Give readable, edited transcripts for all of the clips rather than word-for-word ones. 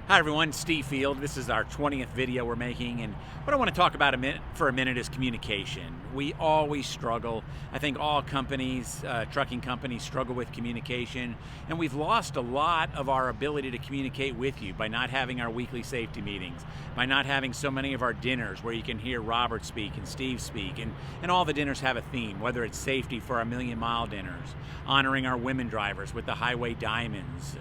Hi everyone, Steve Field. This is our 20th video we're making, and what I want to talk about for a minute is communication. We always struggle. I think all companies, trucking companies, struggle with communication, and we've lost a lot of our ability to communicate with you by not having our weekly safety meetings, by not having so many of our dinners where you can hear Robert speak and Steve speak, and all the dinners have a theme, whether it's safety for our Million Mile dinners, honoring our women drivers with the Highway Diamonds,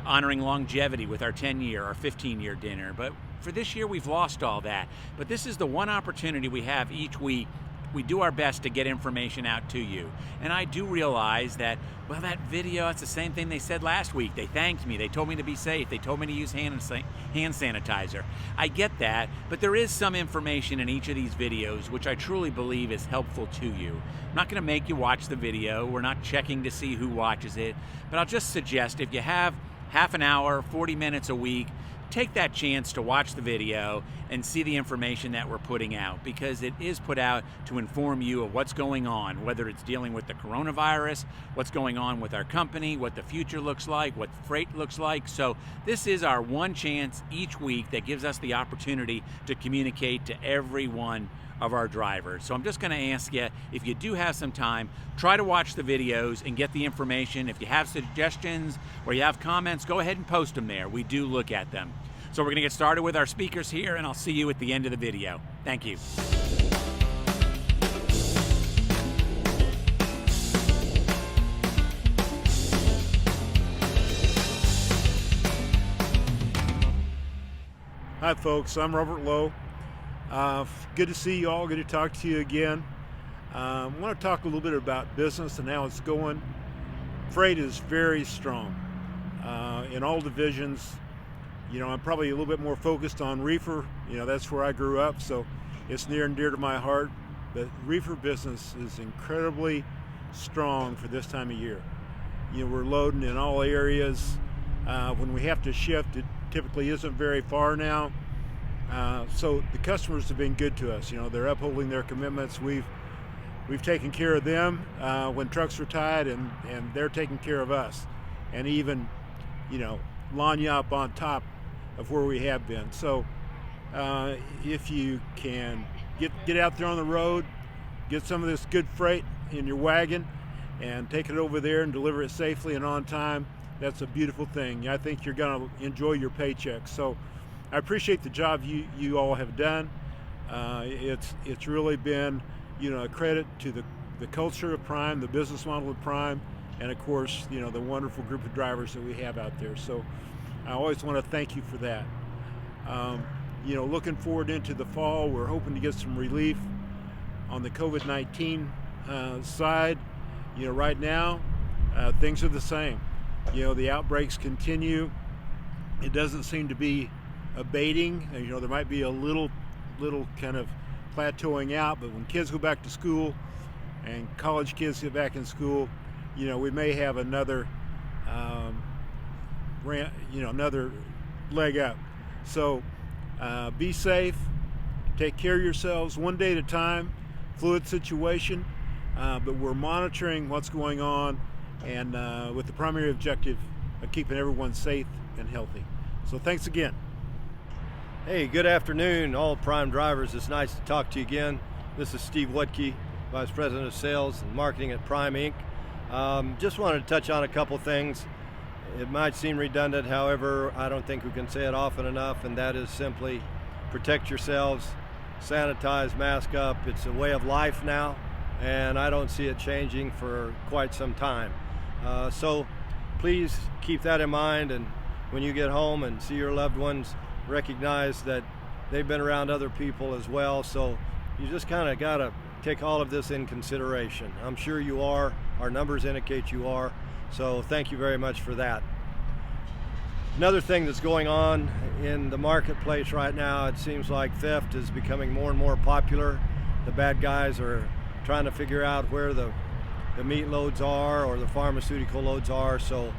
honoring longevity with our 10-year or 15-year dinner. But for this year, we've lost all that. But this is the one opportunity we have each week. We do our best to get information out to you. And I do realize that, well, that video, it's the same thing they said last week. They thanked me. They told me to be safe. They told me to use hand sanitizer. I get that, but there is some information in each of these videos which I truly believe is helpful to you. I'm not going to make you watch the video. We're not checking to see who watches it. But I'll just suggest if you have half an hour, 40 minutes a week, take that chance to watch the video and see the information that we're putting out, because it is put out to inform you of what's going on, whether it's dealing with the coronavirus, what's going on with our company, what the future looks like, what freight looks like. So this is our one chance each week that gives us the opportunity to communicate to everyone of our drivers. So I'm just going to ask you, if you do have some time, try to watch the videos and get the information. If you have suggestions or you have comments, go ahead and post them there. We do look at them. So we're going to get started with our speakers here, and I'll see you at the end of the video. Thank you. Hi folks, I'm Robert Lowe. Good to see you all, good to talk to you again. I want to talk a little bit about business and how it's going. Freight is very strong in all divisions. You know, I'm probably a little bit more focused on reefer. You know, that's where I grew up, so it's near and dear to my heart. But reefer business is incredibly strong for this time of year. You know, we're loading in all areas. When we have to shift, it typically isn't very far now. So the customers have been good to us. You know, they're upholding their commitments. We've taken care of them when trucks are tied, and they're taking care of us, and even, you know, line you up on top of where we have been. So if you can get out there on the road, get some of this good freight in your wagon and take it over there and deliver it safely and on time, that's a beautiful thing. I think you're going to enjoy your paycheck. So I appreciate the job you all have done. It's really been, you know, a credit to the culture of Prime, the business model of Prime, and of course, you know, the wonderful group of drivers that we have out there. So I always want to thank you for that. You know, looking forward into the fall, we're hoping to get some relief on the COVID-19 side. You know, right now, things are the same. You know, the outbreaks continue. It doesn't seem to be abating. You know, there might be a little kind of plateauing out, but when kids go back to school and college kids get back in school, you know, we may have another another leg up. So be safe, take care of yourselves one day at a time. Fluid situation, but we're monitoring what's going on, and with the primary objective of keeping everyone safe and healthy. So thanks again. Hey, good afternoon, all Prime drivers. It's nice to talk to you again. This is Steve Wutke, Vice President of Sales and Marketing at Prime Inc. Just wanted to touch on a couple things. It might seem redundant, however, I don't think we can say it often enough, and that is simply protect yourselves, sanitize, mask up. It's a way of life now, and I don't see it changing for quite some time. So please keep that in mind, and when you get home and see your loved ones, recognize that they've been around other people as well. So you just kind of got to take all of this in consideration. I'm sure you are. Our numbers indicate you are. So thank you very much for that. Another thing that's going on in the marketplace right now, it seems like theft is becoming more and more popular. The bad guys are trying to figure out where the meat loads are or the pharmaceutical loads are. So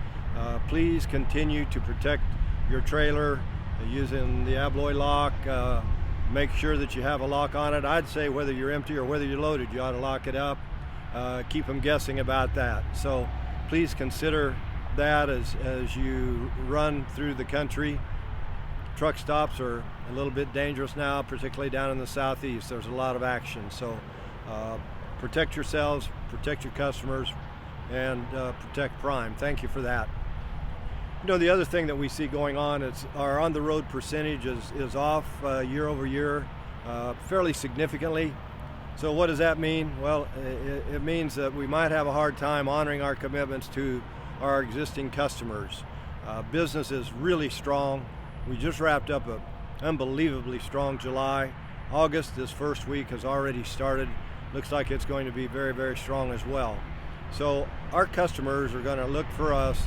please continue to protect your trailer using the abloy lock. Make sure that you have a lock on it. I'd say whether you're empty or whether you're loaded, you ought to lock it up. Keep them guessing about that. So please consider that as you run through the country truck stops are a little bit dangerous now, particularly down in the southeast. There's a lot of action. So protect yourselves, protect your customers, and protect Prime. Thank you for that. You know, the other thing that we see going on is our on-the-road percentage is off year over year fairly significantly. So what does that mean? Well, it means that we might have a hard time honoring our commitments to our existing customers. Business is really strong. We just wrapped up an unbelievably strong July. August, this first week, has already started. Looks like it's going to be very, very strong as well. So our customers are going to look for us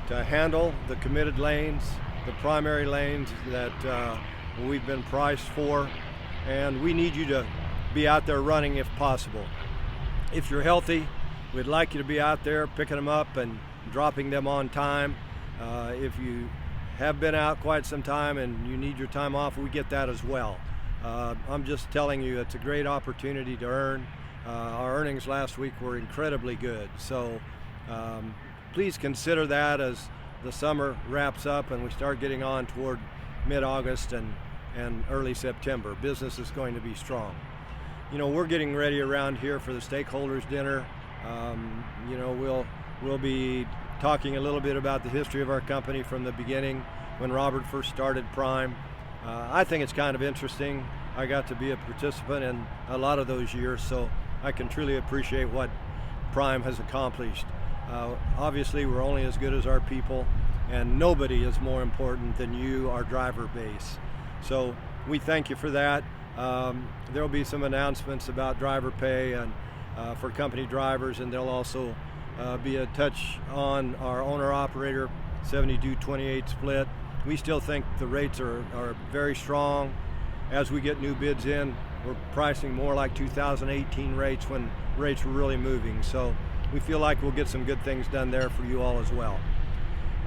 to handle the committed lanes, the primary lanes that we've been priced for, and we need you to be out there running if possible. If you're healthy, we'd like you to be out there picking them up and dropping them on time. If you have been out quite some time and you need your time off, we get that as well. I'm just telling you, it's a great opportunity to earn. Our earnings last week were incredibly good. So please consider that as the summer wraps up and we start getting on toward mid-August and early September. Business is going to be strong. You know, we're getting ready around here for the stakeholders dinner. You know, we'll be talking a little bit about the history of our company from the beginning when Robert first started Prime. I think it's kind of interesting. I got to be a participant in a lot of those years, so I can truly appreciate what Prime has accomplished. Obviously, we're only as good as our people, and nobody is more important than you, our driver base. So we thank you for that. There will be some announcements about driver pay and for company drivers, and there'll also be a touch on our owner-operator 72-28 split. We still think the rates are very strong. As we get new bids in, we're pricing more like 2018 rates when rates were really moving. So we feel like we'll get some good things done there for you all as well.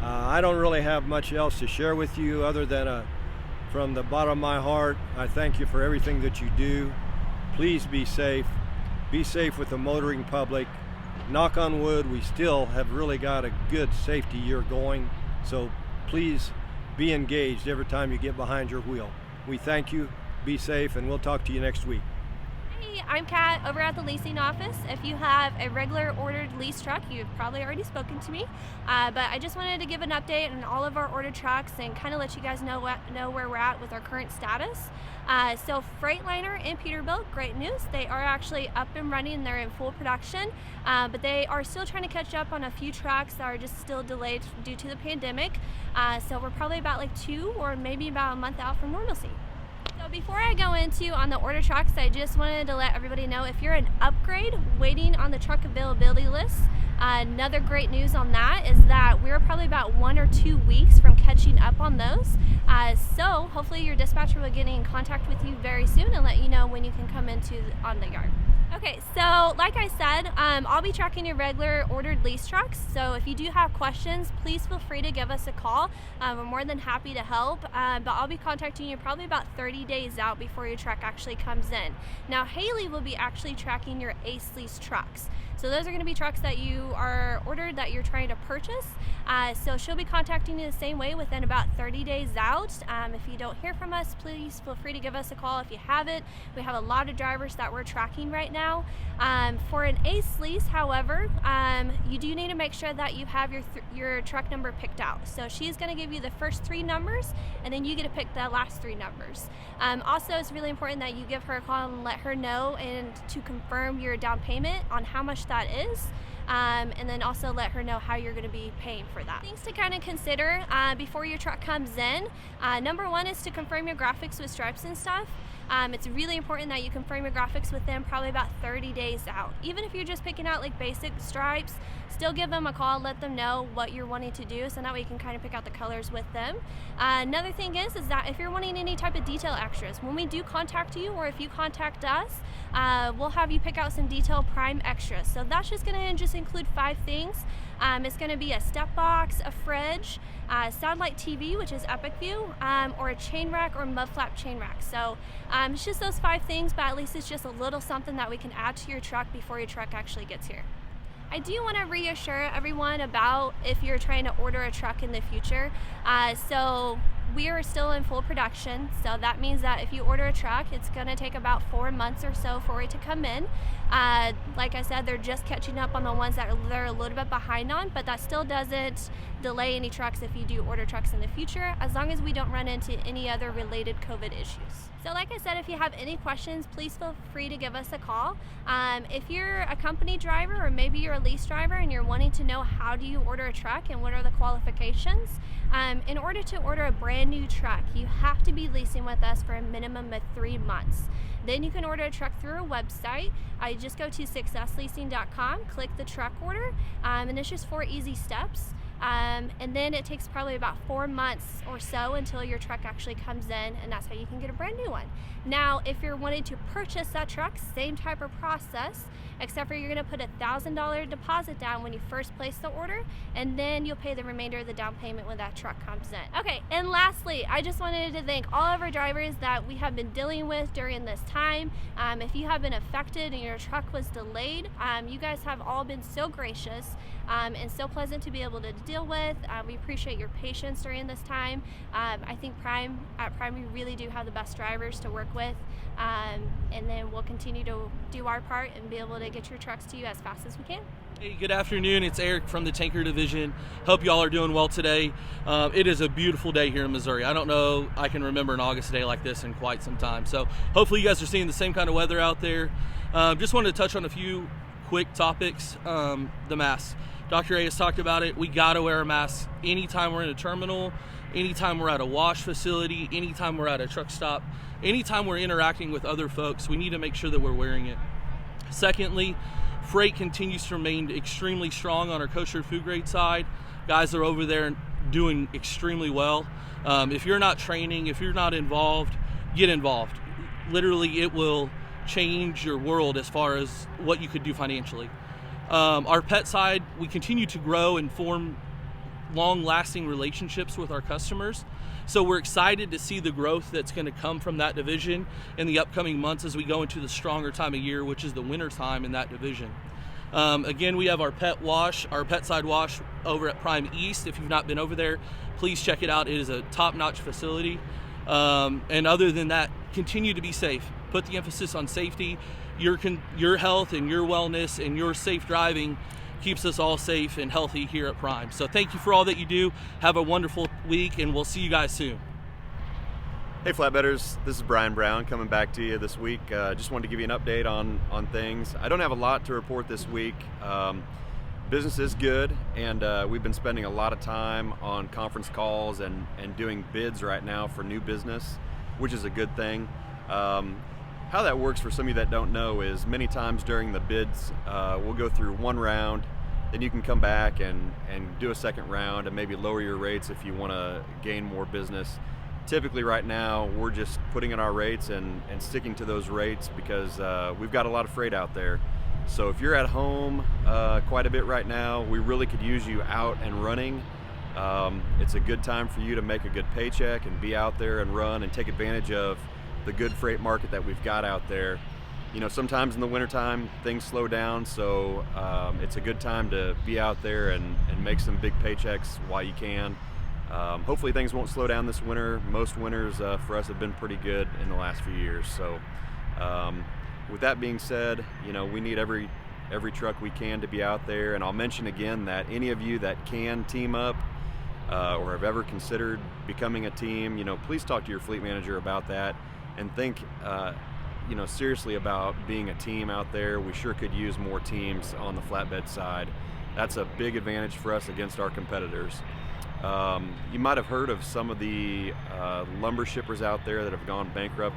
I don't really have much else to share with you other than from the bottom of my heart, I thank you for everything that you do. Please be safe. Be safe with the motoring public. Knock on wood, we still have really got a good safety year going. So please be engaged every time you get behind your wheel. We thank you, be safe, and we'll talk to you next week. Hey, I'm Kat over at the leasing office. If you have a regular ordered lease truck, you've probably already spoken to me, but I just wanted to give an update on all of our ordered trucks and kind of let you guys know where we're at with our current status. So Freightliner and Peterbilt, great news. They are actually up and running. They're in full production, but they are still trying to catch up on a few trucks that are just still delayed due to the pandemic. So we're probably about like 2 or maybe about a month out from normalcy. So before I go into on the order trucks, I just wanted to let everybody know if you're an upgrade waiting on the truck availability list, another great news on that is that we're probably about 1 or 2 weeks from catching up on those. So hopefully your dispatcher will get in contact with you very soon and let you know when you can come on the yard. Okay, so like I said, I'll be tracking your regular ordered lease trucks. So if you do have questions, please feel free to give us a call. We're more than happy to help, but I'll be contacting you probably about 30 days out before your truck actually comes in. Now, Haley will be actually tracking your Ace Lease trucks. So those are going to be trucks that you are ordered that you're trying to purchase. So she'll be contacting you the same way within about 30 days out. If you don't hear from us, please feel free to give us a call if you haven't. We have a lot of drivers that we're tracking right now. For an Ace Lease, however, you do need to make sure that you have your truck number picked out. So she's going to give you the first 3 numbers, and then you get to pick the last 3 numbers. Also, it's really important that you give her a call and let her know and to confirm your down payment on how much that is. And then also let her know how you're going to be paying for that. Things to kind of consider before your truck comes in. Number 1 is to confirm your graphics with stripes and stuff. It's really important that you confirm your graphics with them probably about 30 days out. Even if you're just picking out like basic stripes, still give them a call, let them know what you're wanting to do, so that way you can kind of pick out the colors with them. Another thing is that if you're wanting any type of detail extras, when we do contact you or if you contact us, we'll have you pick out some detail Prime extras. So that's just going to just include 5 things. It's going to be a step box, a fridge, satellite TV, which is Epic View, or a chain rack or mud flap chain rack. So it's just those 5 things, but at least it's just a little something that we can add to your truck before your truck actually gets here. I do want to reassure everyone about if you're trying to order a truck in the future. So we are still in full production, so that means that if you order a truck, it's going to take about 4 months or so for it to come in. Like I said, they're just catching up on the ones that they're a little bit behind on, but that still doesn't delay any trucks if you do order trucks in the future, as long as we don't run into any other related COVID issues. So like I said, if you have any questions, please feel free to give us a call. If you're a company driver or maybe you're a lease driver and you're wanting to know how do you order a truck and what are the qualifications, in order to order a brand new truck, you have to be leasing with us for a minimum of 3 months. Then you can order a truck through our website. You just go to successleasing.com, click the truck order, and it's just 4 easy steps. And then it takes probably about 4 months or so until your truck actually comes in, and that's how you can get a brand new one. Now, if you're wanting to purchase that truck, same type of process, except for you're going to put a $1,000 deposit down when you first place the order, and then you'll pay the remainder of the down payment when that truck comes in. Okay, and lastly, I just wanted to thank all of our drivers that we have been dealing with during this time. If you have been affected and your truck was delayed, you guys have all been so gracious and so pleasant to be able to deal with. We appreciate your patience during this time. I think at Prime we really do have the best drivers to work with, and then we'll continue to do our part and be able to get your trucks to you as fast as we can. Hey, good afternoon. It's Eric from the Tanker Division. Hope y'all are doing well today. It is a beautiful day here in Missouri. I don't know I can remember an August day like this in quite some time. So hopefully you guys are seeing the same kind of weather out there. Just wanted to touch on a few quick topics. The mask. Dr. A has talked about it. We got to wear a mask anytime we're in a terminal, anytime we're at a wash facility, anytime we're at a truck stop, anytime we're interacting with other folks. We need to make sure that we're wearing it. Secondly, freight continues to remain extremely strong on our kosher food grade side. Guys are over there doing extremely well. If you're not training, if you're not involved, get involved. Literally, it will change your world as far as what you could do financially. Our pet side, we continue to grow and form long-lasting relationships with our customers. So we're excited to see the growth that's going to come from that division in the upcoming months as we go into the stronger time of year, which is the winter time in that division. Again, we have our pet wash, our pet side wash over at Prime East. If you've not been over there, please check it out. It is a top-notch facility. And other than that, continue to be safe. Put the emphasis on safety. Your health and your wellness and your safe driving keeps us all safe and healthy here at Prime. So thank you for all that you do. Have a wonderful week, and we'll see you guys soon. Hey Flatbedders, this is Brian Brown coming back to you this week. Just wanted to give you an update on things. I don't have a lot to report this week. Business is good, and we've been spending a lot of time on conference calls and doing bids right now for new business, which is a good thing. How that works for some of you that don't know is many times during the bids, we'll go through one round, then you can come back and do a second round and maybe lower your rates if you want to gain more business. Typically right now, we're just putting in our rates and sticking to those rates because we've got a lot of freight out there. So if you're at home quite a bit right now, we really could use you out and running. It's a good time for you to make a good paycheck and be out there and run and take advantage of the good freight market that we've got out there. You know, sometimes in the wintertime things slow down, so it's a good time to be out there and make some big paychecks while you can. Hopefully things won't slow down this winter. Most winters for us have been pretty good in the last few years. So with that being said, you know, we need every truck we can to be out there. And I'll mention again that any of you that can team up or have ever considered becoming a team, you know, please talk to your fleet manager about that and think you know, seriously about being a team out there. We sure could use more teams on the flatbed side. That's a big advantage for us against our competitors. You might have heard of some of the lumber shippers out there that have gone bankrupt,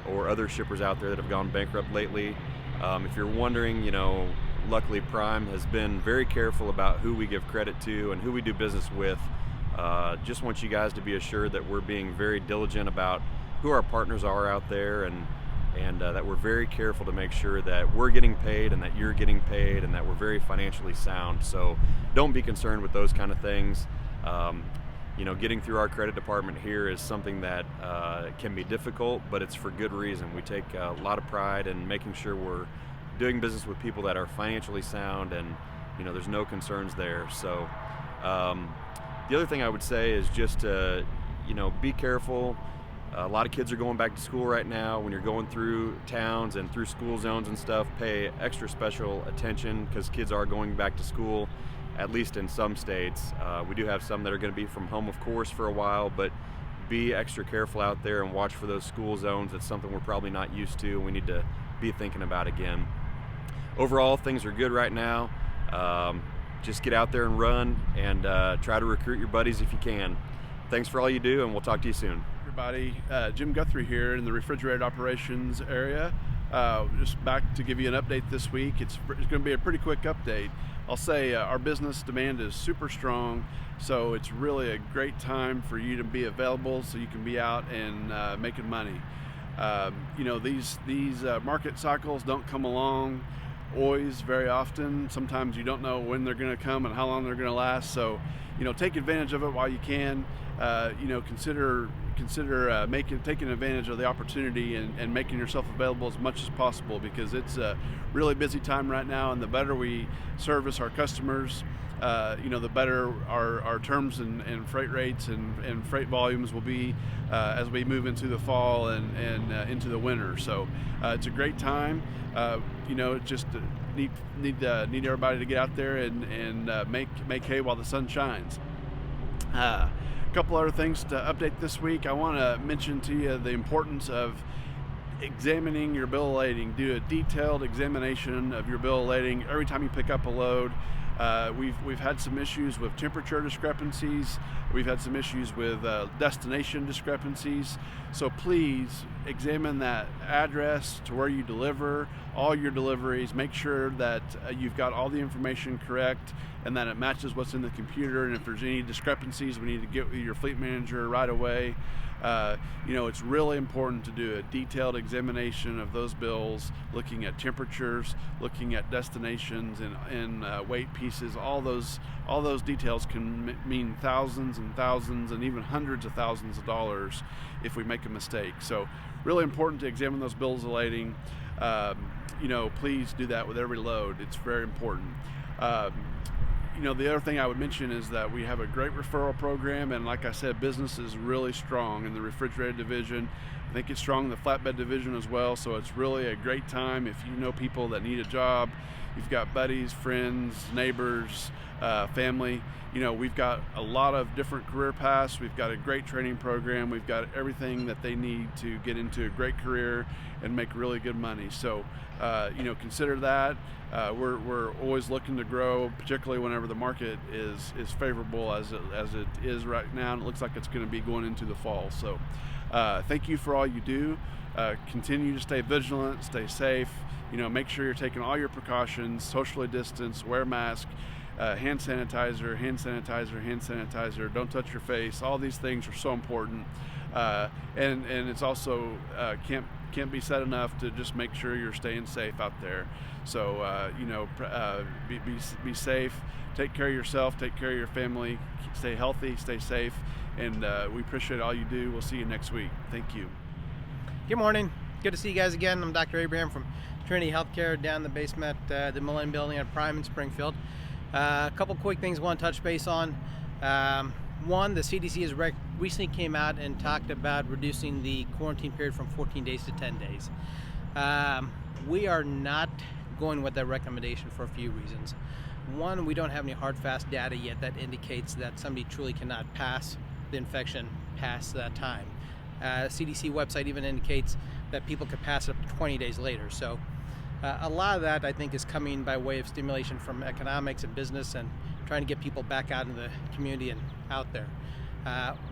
or other shippers out there that have gone bankrupt lately. If you're wondering, you know, luckily Prime has been very careful about who we give credit to and who we do business with. Just want you guys to be assured that we're being very diligent about who our partners are out there, and that we're very careful to make sure that we're getting paid and that you're getting paid and that we're very financially sound. So don't be concerned with those kind of things. You know, getting through our credit department here is something that can be difficult, but it's for good reason. We take a lot of pride in making sure we're doing business with people that are financially sound, and you know, there's no concerns there. So the other thing I would say is just to be careful. A lot of kids are going back to school right now. When you're going through towns and through school zones and stuff, pay extra special attention because kids are going back to school, at least in some states. We do have some that are going to be from home, of course, for a while, but be extra careful out there and watch for those school zones. It's something we're probably not used to and we need to be thinking about again. Overall, things are good right now. Just get out there and run and try to recruit your buddies if you can. Thanks for all you do, and we'll talk to you soon. Everybody, Jim Guthrie here in the Refrigerated operations area. Just back to give you an update this week. It's going to be a pretty quick update. I'll say our business demand is super strong, so it's really a great time for you to be available so you can be out and making money. These market cycles don't come along always very often. Sometimes you don't know when they're going to come and how long they're going to last, so take advantage of it while you can. Consider taking advantage of the opportunity and making yourself available as much as possible, because it's a really busy time right now, and the better we service our customers, the better our terms and freight rates and freight volumes will be as we move into the fall and into the winter. So it's a great time. Just need everybody to get out there and make hay while the sun shines. A couple other things to update this week. I want to mention to you the importance of examining your bill of lading. Do a detailed examination of your bill of lading every time you pick up a load. We've had some issues with temperature discrepancies. We've had some issues with destination discrepancies. So please examine that address to where you deliver all your deliveries. Make sure that you've got all the information correct and that it matches what's in the computer. And if there's any discrepancies, we need to get with your fleet manager right away. It's really important to do a detailed examination of those bills, looking at temperatures, looking at destinations and weight pieces. All those details can mean thousands and thousands and even hundreds of thousands of dollars if we make a mistake. So really important to examine those bills of lading. Please do that with every load. It's very important. The other thing I would mention is that we have a great referral program, and like I said, business is really strong in the refrigerated division. I think it's strong in the flatbed division as well, so it's really a great time if you know people that need a job. You've got buddies, friends, neighbors, family. We've got a lot of different career paths. We've got a great training program. We've got everything that they need to get into a great career and make really good money. So, consider that. We're always looking to grow, particularly whenever the market is favorable as it is right now, and it looks like it's going to be going into the fall. So, thank you for all you do. Continue to stay vigilant, stay safe. Make sure you're taking all your precautions, socially distance, wear a mask. Hand sanitizer, hand sanitizer, hand sanitizer. Don't touch your face. All these things are so important, and it's also can't be said enough to just make sure you're staying safe out there. So be safe. Take care of yourself. Take care of your family. Stay healthy. Stay safe. And we appreciate all you do. We'll see you next week. Thank you. Good morning. Good to see you guys again. I'm Dr. Abraham from Trinity Healthcare down in the basement, the Millennium Building at Prime in Springfield. A couple quick things I want to touch base on. One, the CDC has recently came out and talked about reducing the quarantine period from 14 days to 10 days. We are not going with that recommendation for a few reasons. One, we don't have any hard, fast data yet that indicates that somebody truly cannot pass the infection past that time. CDC website even indicates that people could pass it up to 20 days later. So a lot of that, I think, is coming by way of stimulation from economics and business and trying to get people back out in the community and out there.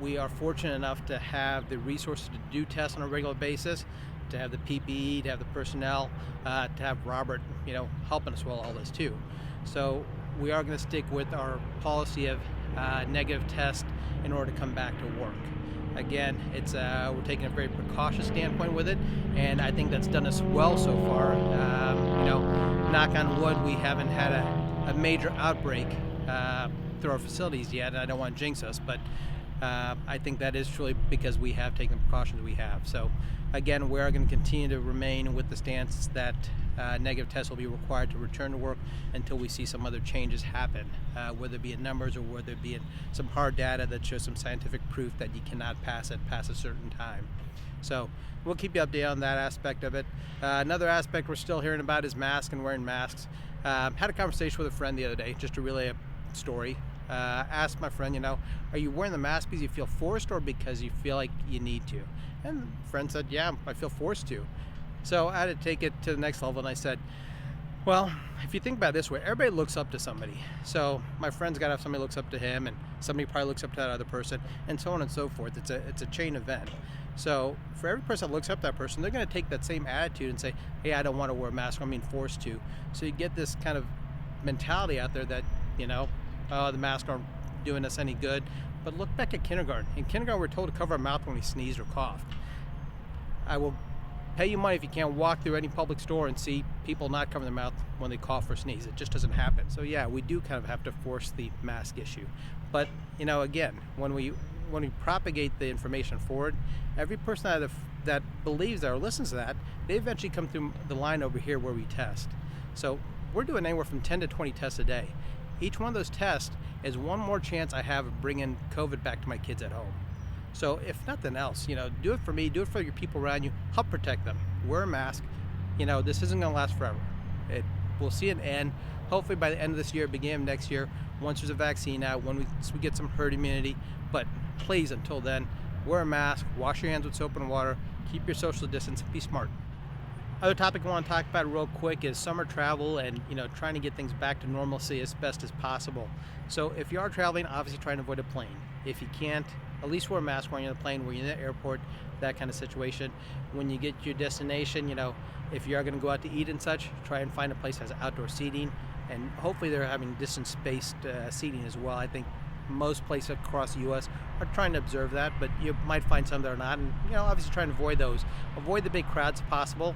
We are fortunate enough to have the resources to do tests on a regular basis, to have the PPE, to have the personnel, to have Robert, helping us with all this too. So we are going to stick with our policy of negative test in order to come back to work. Again, it's we're taking a very precautious standpoint with it, and I think that's done us well so far. Knock on wood, we haven't had a major outbreak through our facilities yet. I don't want to jinx us, but I think that is truly because we have taken the precautions we have. So again, we are going to continue to remain with the stance that negative tests will be required to return to work until we see some other changes happen, whether it be in numbers or whether it be in some hard data that shows some scientific proof that you cannot pass it past a certain time. So we'll keep you updated on that aspect of it. Another aspect we're still hearing about is masks and wearing masks. Had a conversation with a friend the other day, just to relay a story. Asked my friend, are you wearing the mask because you feel forced or because you feel like you need to? And the friend said, yeah, I feel forced to. So I had to take it to the next level, and I said, well, if you think about it this way, everybody looks up to somebody. So my friend's got to have somebody looks up to him, and somebody probably looks up to that other person, and so on and so forth. It's a chain event. So for every person that looks up to that person, they're going to take that same attitude and say, hey, I don't want to wear a mask, I'm being forced to. So you get this kind of mentality out there that, the masks aren't doing us any good. But look back at kindergarten. In kindergarten, we're told to cover our mouth when we sneezed or coughed. I will pay you money if you can't walk through any public store and see people not covering their mouth when they cough or sneeze. It just doesn't happen. So yeah, we do kind of have to force the mask issue. But again, when we propagate the information forward, every person that believes that or listens to that, they eventually come through the line over here where we test. So we're doing anywhere from 10 to 20 tests a day. Each one of those tests is one more chance I have of bringing COVID back to my kids at home. So if nothing else, do it for me, do it for your people around you, help protect them. Wear a mask. This isn't going to last forever. We'll see an end. Hopefully by the end of this year, beginning of next year, once there's a vaccine out, when we get some herd immunity. But please, until then, wear a mask, wash your hands with soap and water, keep your social distance, be smart. Other topic I want to talk about real quick is summer travel and trying to get things back to normalcy as best as possible. So if you are traveling, obviously try and avoid a plane. If you can't, at least wear a mask when you're on the plane, when you're in the airport, that kind of situation. When you get to your destination, if you are going to go out to eat and such, try and find a place that has outdoor seating, and hopefully they're having distance-spaced seating as well. I think most places across the U.S. are trying to observe that, but you might find some that are not, and obviously try and avoid those. Avoid the big crowds if possible.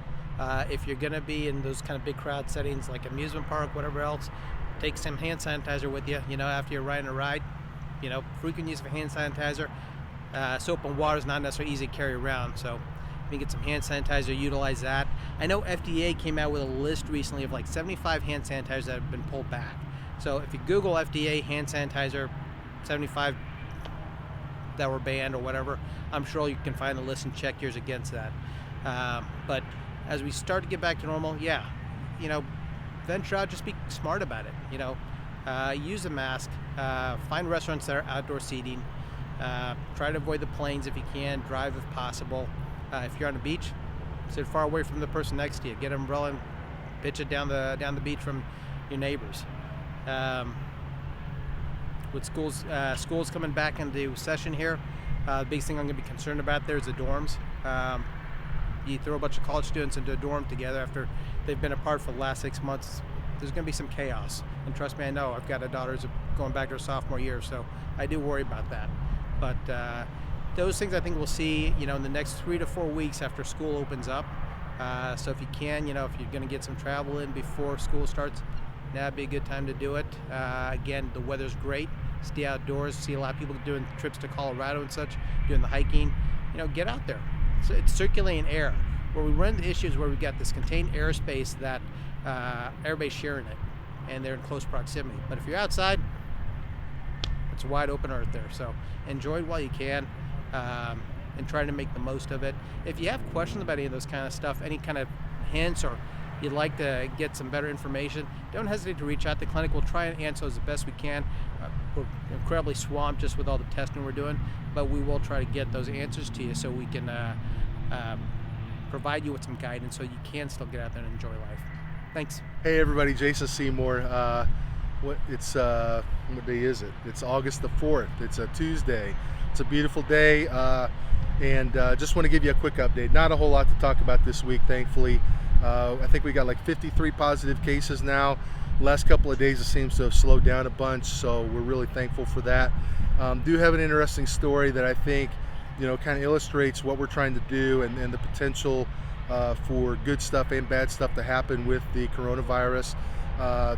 If you're going to be in those kind of big crowd settings like amusement park, whatever else, take some hand sanitizer with you, after you're riding a ride. Frequent use of hand sanitizer. Soap and water is not necessarily easy to carry around, so if you get some hand sanitizer, utilize that. I know FDA came out with a list recently of like 75 hand sanitizers that have been pulled back. So if you Google FDA hand sanitizer, 75 that were banned or whatever, I'm sure you can find the list and check yours against that. But as we start to get back to normal, venture out, just be smart about it. Use a mask, find restaurants that are outdoor seating, try to avoid the planes if you can, drive if possible. If you're on the beach, sit far away from the person next to you, get an umbrella and pitch it down the beach from your neighbors. With schools coming back into session here, the biggest thing I'm going to be concerned about there is the dorms. You throw a bunch of college students into a dorm together after they've been apart for the last 6 months, there's going to be some chaos. And trust me, I know. I've got a daughter who's going back to her sophomore year, so I do worry about that. But those things I think we'll see, in the next 3 to 4 weeks after school opens up. So if you can, if you're going to get some travel in before school starts, that'd be a good time to do it. Again, the weather's great. Stay outdoors. See a lot of people doing trips to Colorado and such, doing the hiking. Get out there. It's circulating air. Where we run into issues where we've got this contained airspace that everybody's sharing it, and they're in close proximity. But if you're outside, it's wide open earth there. So enjoy it while you can, and try to make the most of it. If you have questions about any of those kind of stuff, any kind of hints, or you'd like to get some better information, don't hesitate to reach out. The clinic will try and answer as the best we can. We're incredibly swamped just with all the testing we're doing, but we will try to get those answers to you so we can provide you with some guidance so you can still get out there and enjoy life. Thanks. Hey everybody, Jason Seymour. What day is it? It's August the 4th. It's a Tuesday. It's a beautiful day, and just want to give you a quick update. Not a whole lot to talk about this week, thankfully. I think we got like 53 positive cases now. Last couple of days it seems to have slowed down a bunch, so we're really thankful for that. Do have an interesting story that I think kind of illustrates what we're trying to do and the potential for good stuff and bad stuff to happen with the coronavirus.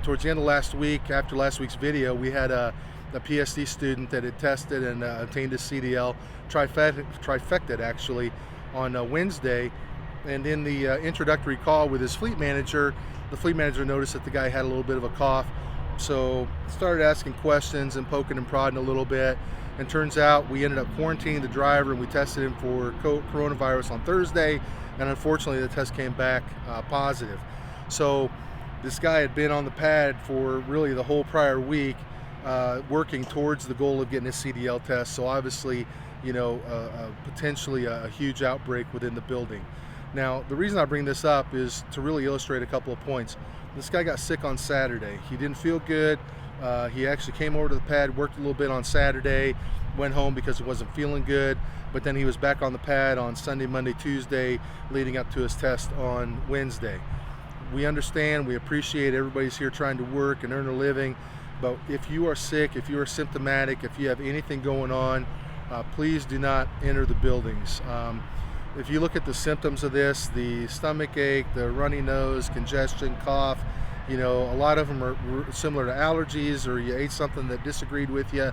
Towards the end of last week, after last week's video, we had a PSD student that had tested and obtained a CDL, trifected actually, on Wednesday. And in the introductory call with his fleet manager, the fleet manager noticed that the guy had a little bit of a cough. So started asking questions and poking and prodding a little bit. And turns out we ended up quarantining the driver, and we tested him for coronavirus on Thursday. And unfortunately, the test came back positive. So this guy had been on the pad for really the whole prior week, working towards the goal of getting his CDL test. So obviously, potentially a huge outbreak within the building. Now, the reason I bring this up is to really illustrate a couple of points. This guy got sick on Saturday. He didn't feel good. He actually came over to the pad, worked a little bit on Saturday, went home because he wasn't feeling good, but then he was back on the pad on Sunday, Monday, Tuesday, leading up to his test on Wednesday. We understand, we appreciate everybody's here trying to work and earn a living, but if you are sick, if you are symptomatic, if you have anything going on, please do not enter the buildings. If you look at the symptoms of this, the stomach ache, the runny nose, congestion, cough, a lot of them are similar to allergies, or you ate something that disagreed with you.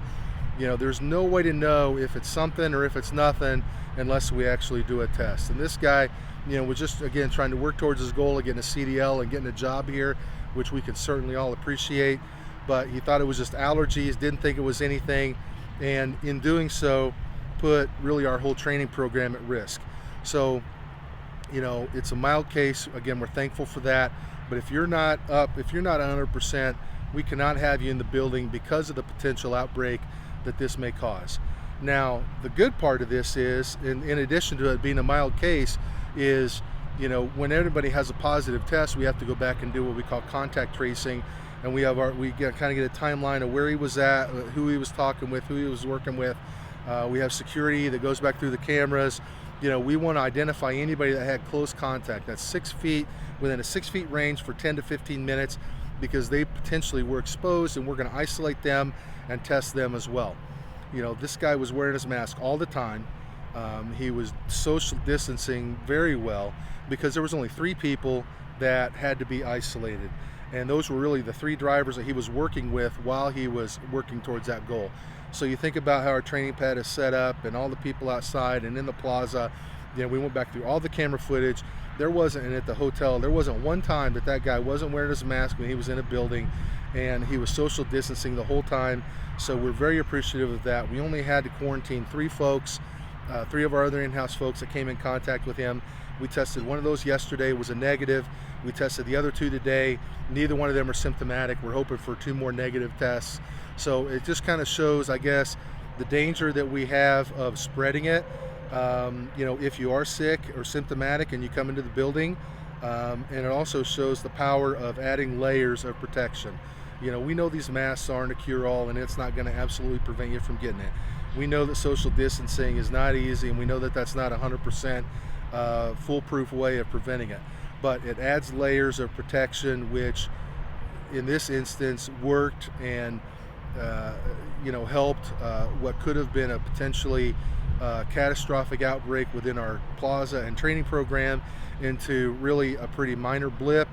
There's no way to know if it's something or if it's nothing unless we actually do a test. And this guy, was just, again, trying to work towards his goal of getting a CDL and getting a job here, which we can certainly all appreciate. But he thought it was just allergies, didn't think it was anything, and in doing so, put really our whole training program at risk. So, it's a mild case. Again, we're thankful for that. But if you're not 100%, we cannot have you in the building because of the potential outbreak that this may cause. Now, the good part of this is, in addition to it being a mild case, is, when everybody has a positive test, we have to go back and do what we call contact tracing. And we kind of get a timeline of where he was at, who he was talking with, who he was working with. We have security that goes back through the cameras. We want to identify anybody that had close contact. That's 6 feet, within a 6 feet range for 10 to 15 minutes, because they potentially were exposed, and we're going to isolate them and test them as well. This guy was wearing his mask all the time. He was social distancing very well, because there was only 3 people that had to be isolated. And those were really the 3 drivers that he was working with while he was working towards that goal. So you think about how our training pad is set up and all the people outside and in the plaza. We went back through all the camera footage. There wasn't, and at the hotel, there wasn't one time that guy wasn't wearing his mask when he was in a building, and he was social distancing the whole time. So we're very appreciative of that. We only had to quarantine 3 folks, 3 of our other in-house folks that came in contact with him. We tested one of those yesterday, was a negative. We tested the other 2 today. Neither one of them are symptomatic. We're hoping for 2 more negative tests. So it just kind of shows, I guess, the danger that we have of spreading it. If you are sick or symptomatic and you come into the building, and it also shows the power of adding layers of protection. We know these masks aren't a cure-all, and it's not going to absolutely prevent you from getting it. We know that social distancing is not easy, and we know that that's not 100% foolproof way of preventing it. But it adds layers of protection, which in this instance worked and helped what could have been a potentially catastrophic outbreak within our plaza and training program into really a pretty minor blip.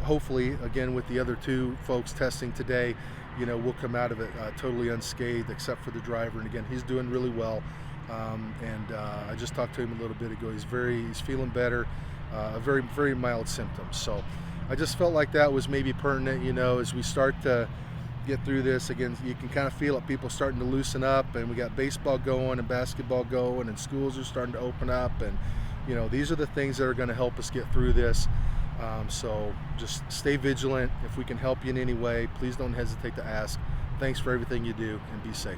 Hopefully, again, with the other 2 folks testing today, we'll come out of it totally unscathed, except for the driver. And again, he's doing really well. I just talked to him a little bit ago. He's feeling better. Very, very mild symptoms. So I just felt like that was maybe pertinent, as we start to get through this. Again, you can kind of feel it, people starting to loosen up, and we got baseball going and basketball going, and schools are starting to open up, and these are the things that are going to help us get through this. So just stay vigilant. If we can help you in any way, please don't hesitate to ask. Thanks for everything you do, and be safe.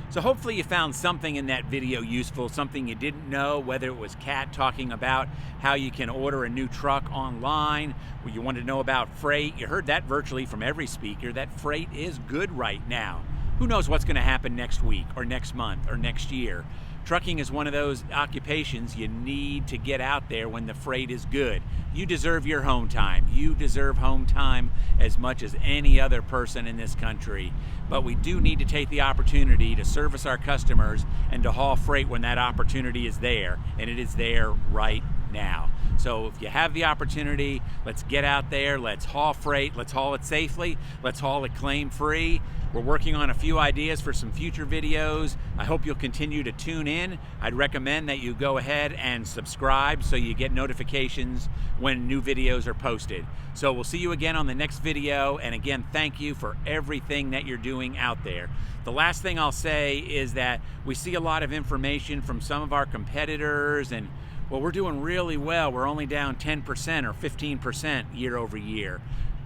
So hopefully you found something in that video useful, something you didn't know, whether it was Kat talking about how you can order a new truck online, or you wanted to know about freight. You heard that virtually from every speaker, that freight is good right now. Who knows what's going to happen next week or next month or next year? Trucking is one of those occupations you need to get out there when the freight is good. You deserve your home time. You deserve home time as much as any other person in this country. But we do need to take the opportunity to service our customers and to haul freight when that opportunity is there. And it is there right now. So if you have the opportunity, let's get out there, let's haul freight, let's haul it safely, let's haul it claim-free. We're working on a few ideas for some future videos. I hope you'll continue to tune in. I'd recommend that you go ahead and subscribe so you get notifications when new videos are posted. So we'll see you again on the next video, and again, thank you for everything that you're doing out there. The last thing I'll say is that we see a lot of information from some of our competitors, and well, we're doing really well. We're only down 10% or 15% year over year.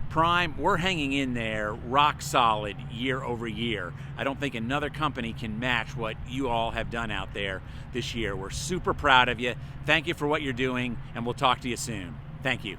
Prime, we're hanging in there rock solid year over year. I don't think another company can match what you all have done out there this year. We're super proud of you. Thank you for what you're doing, and we'll talk to you soon. Thank you.